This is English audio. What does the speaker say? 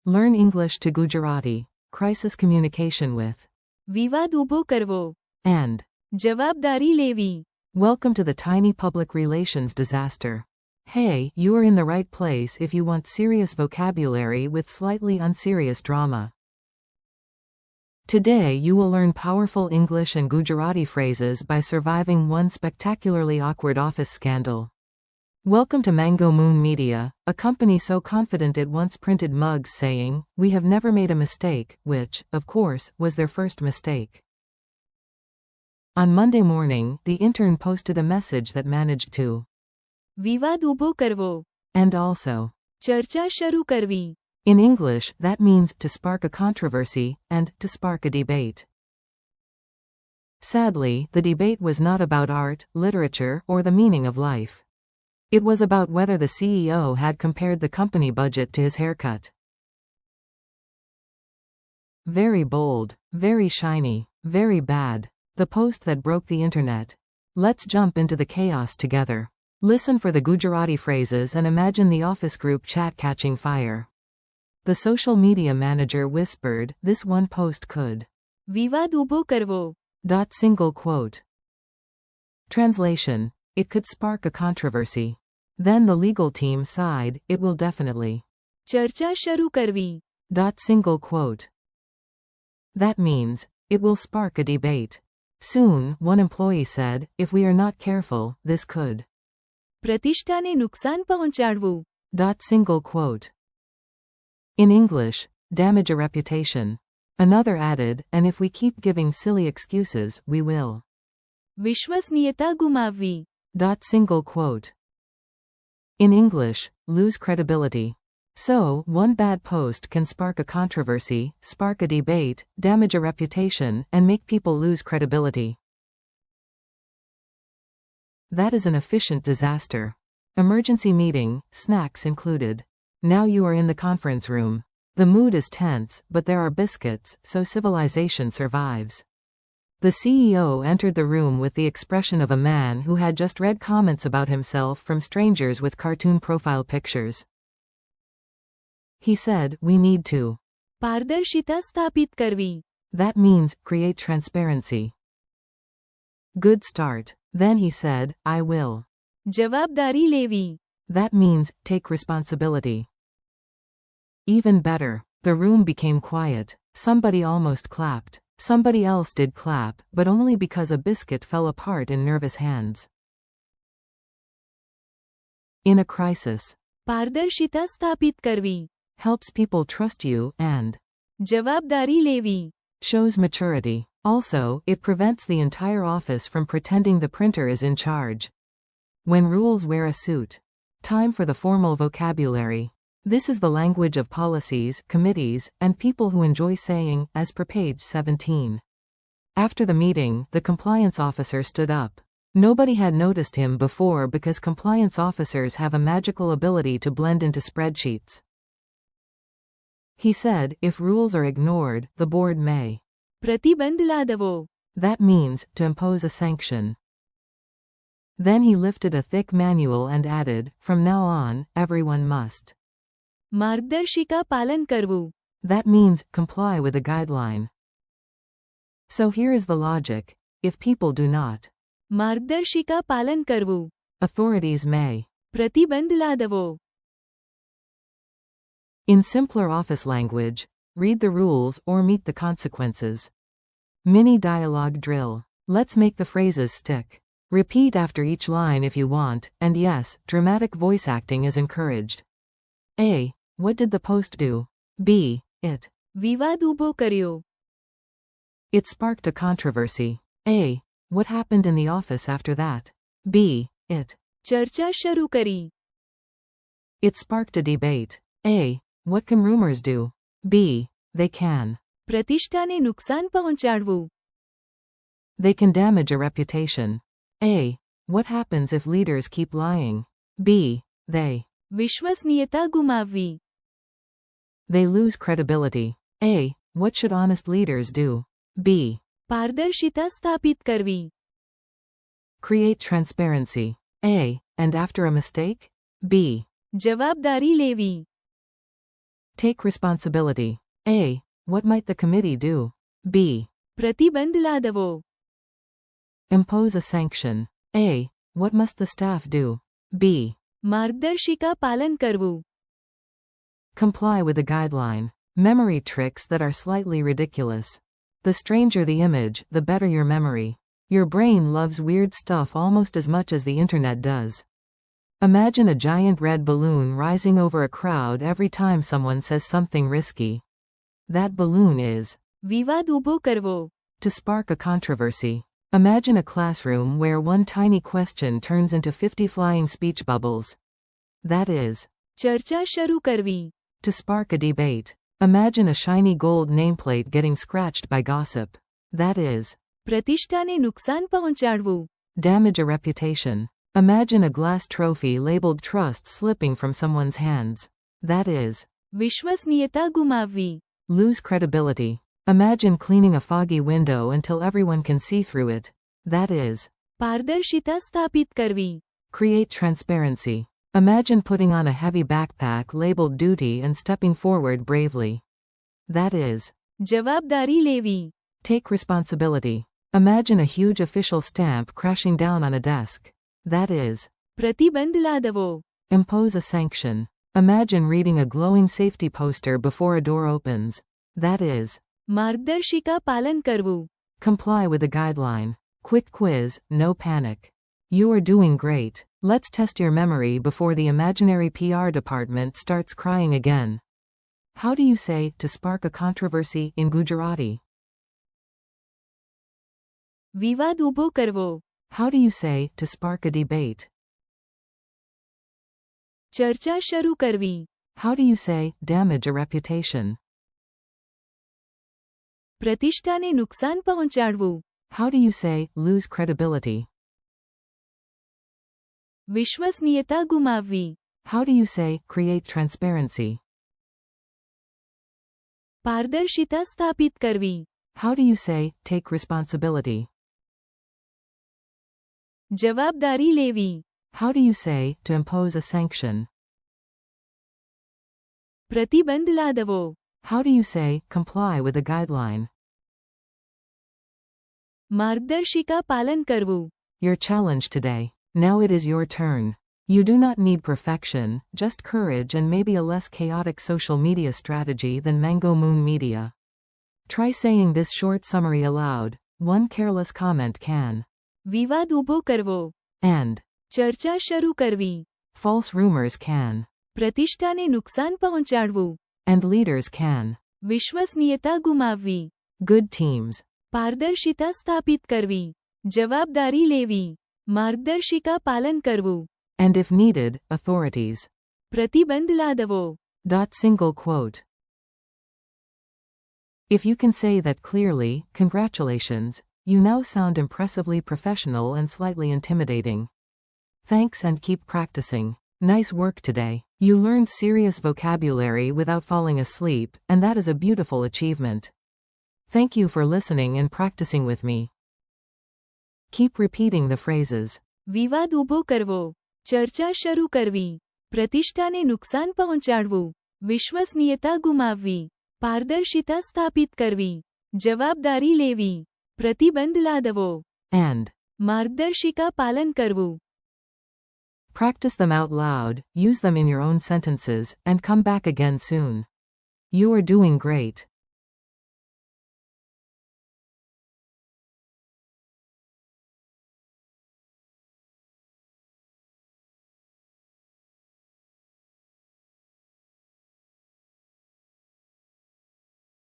Learn English to Gujarati. Crisis communication with. વિવાદ ઊભો કરવો. And. જવાબદારી લેવી. Welcome to the tiny public relations disaster. Hey, you are in the right place if you want serious vocabulary with slightly unserious drama. Today you will learn powerful English and Gujarati phrases by surviving one spectacularly awkward office scandal. Welcome to Mango Moon Media, a company so confident it once printed mugs saying, "We have never made a mistake," which, of course, was their first mistake. On Monday morning, the intern posted a message that managed to. વિવાદ ઊભો કરવો. And also. ચર્ચા શરૂ કરવી. In English, that means to spark a controversy, and to spark a debate. Sadly, the debate was not about art, literature, or the meaning of life. It was about whether the CEO had compared the company budget to his haircut. Very bold, very shiny, very bad. The post that broke the internet. Let's jump into the chaos together. Listen for the Gujarati phrases and imagine the office group chat catching fire. The social media manager whispered, "This one post could." વિવાદ ઊભો કરવો. Single quote. Translation. It could spark a controversy. Then the legal team sighed, "It will definitely." ચર્ચા શરૂ કરવી. Single quote. That means, it will spark a debate. Soon, one employee said, "If we are not careful, this could." પ્રતિષ્ઠાને નુકસાન પહોંચાડવું. Single quote. In English, damage a reputation. Another added, "And if we keep giving silly excuses, we will." વિશ્વસનીયતા ગુમાવવી. Single quote. In English, lose credibility. So, one bad post can spark a controversy, spark a debate, damage a reputation, and make people lose credibility. That is an efficient disaster. Emergency meeting, snacks included. Now you are in the conference room. The mood is tense, but there are biscuits, so civilization survives. The CEO entered the room with the expression of a man who had just read comments about himself from strangers with cartoon profile pictures. He said, "We need to." પારદર્શિતા સ્થાપિત કરવી. That means, create transparency. Good start. Then he said, "I will." જવાબદારી લેવી. That means, take responsibility. Even better. The room became quiet. Somebody almost clapped. Somebody else did clap, but only because a biscuit fell apart in nervous hands. In a crisis. પારદર્શિતા સ્થાપિત કરવી. Helps people trust you, and. જવાબદારી લેવી. Shows maturity. Also, it prevents the entire office from pretending the printer is in charge. When rules wear a suit. Time for the formal vocabulary. This is the language of policies, committees, and people who enjoy saying, as per page 17. After the meeting, the compliance officer stood up. Nobody had noticed him before because compliance officers have a magical ability to blend into spreadsheets. He said, "If rules are ignored, the board may." પ્રતિબંધ લાદવો. That means, to impose a sanction. Then he lifted a thick manual and added, "From now on, everyone must." માર્ગદર્શિકા પાલન કરવું. That means, comply with the guideline. So here is the logic. If people do not. માર્ગદર્શિકા પાલન કરવું. Authorities may. પ્રતિબંધ લાદવો. In simpler office language, read the rules or meet the consequences. Mini dialogue drill. Let's make the phrases stick. Repeat after each line if you want, and yes, dramatic voice acting is encouraged. A. What did the post do? B. It. વિવાદ ઊભો કર્યો. It sparked a controversy. A. What happened in the office after that? B. It. ચર્ચા શરૂ કરી. It sparked a debate. A. What can rumors do? B. They can. પ્રતિષ્ઠાને નુકસાન પહોંચાડવું. They can damage a reputation. A. What happens if leaders keep lying? B. They. વિશ્વસનીયતા ગુમાવવી. They lose credibility. A. What should honest leaders do? B. પારદર્શિતા સ્થાપિત કરવી. Create transparency. A. And after a mistake? B. જવાબદારી લેવી. Take responsibility. A. What might the committee do? B. પ્રતિબંધ લાદવો. Impose a sanction. A. What must the staff do? B. માર્ગદર્શિકા પાલન કરવું. Comply with the guideline. Memory tricks that are slightly ridiculous. The stranger the image, the better your memory. Your brain loves weird stuff almost as much as the internet does. Imagine a giant red balloon rising over a crowd every time someone says something risky. That balloon is વિવાદ ઊભો કરવો. to spark a controversy. Imagine a classroom where one tiny question turns into 50 flying speech bubbles. That is ચર્ચા શરૂ કરવી. to spark a debate. Imagine a shiny gold nameplate getting scratched by gossip. That is પ્રતિષ્ઠાને નુકસાન પહોંચાડવું. damage a reputation. Imagine a glass trophy labeled trust slipping from someone's hands. That is વિશ્વસનીયતા ગુમાવવી. lose credibility. Imagine cleaning a foggy window until everyone can see through it. That is પારદર્શિતા સ્થાપિત કરવી. create transparency. Imagine putting on a heavy backpack labeled duty and stepping forward bravely. That is જવાબદારી લેવી. take responsibility. Imagine a huge official stamp crashing down on a desk. That is પ્રતિબંધ લાદવો. impose a sanction. Imagine reading a glowing safety poster before a door opens. That is માર્ગદર્શિકા પાલન કરવું. comply with the guideline. Quick quiz, no panic. You are doing great. Let's test your memory before the imaginary PR department starts crying again. How do you say to spark a controversy in Gujarati? વિવાદ ઊભો કરવો. How do you say to spark a debate? ચર્ચા શરૂ કરવી. How do you say damage a reputation? પ્રતિષ્ઠાને નુકસાન પહોંચાડવું. How do you say lose credibility? વિશ્વસનીયતા ગુમાવવી. How do you say create transparency? પારદર્શિતા સ્થાપિત કરવી. How do you say take responsibility? જવાબદારી લેવી. How do you say to impose a sanction? પ્રતિબંધ લાદવો. How do you say comply with a guideline? માર્ગદર્શિકા પાલન કરવું. Your challenge today. Now it is your turn. You do not need perfection, just courage and maybe a less chaotic social media strategy than Mango Moon Media. Try saying this short summary aloud. One careless comment can. વિવાદ ઊભો કરવો. And ચર્ચા શરૂ કરવી. false rumors can. પ્રતિષ્ઠાને નુકસાન પહોંચાડવું. And leaders can. વિશ્વસનીયતા ગુમાવવી. Good teams. પારદર્શિતા સ્થાપિત કરવી. જવાબદારી લેવી. માર્ગદર્શિકા પાલન કરવું. And if needed, authorities. પ્રતિબંધ લાદવો. Single quote. If you can say that clearly, congratulations, you now sound impressively professional and slightly intimidating. Thanks and keep practicing. Nice work today. You learned serious vocabulary without falling asleep, and that is a beautiful achievement. Thank you for listening and practicing with me. Keep repeating the phrases. વિવાદ ઊભો કરવો. ચર્ચા શરૂ કરવી. પ્રતિષ્ઠાને નુકસાન પહોંચાડવું. વિશ્વસનીયતા ગુમાવવી. પારદર્શિતા સ્થાપિત કરવી. જવાબદારી લેવી. પ્રતિબંધ લાદવો. And માર્ગદર્શિકા પાલન કરવું. practice them out loud, use them in your own sentences, and come back again soon. You are doing great.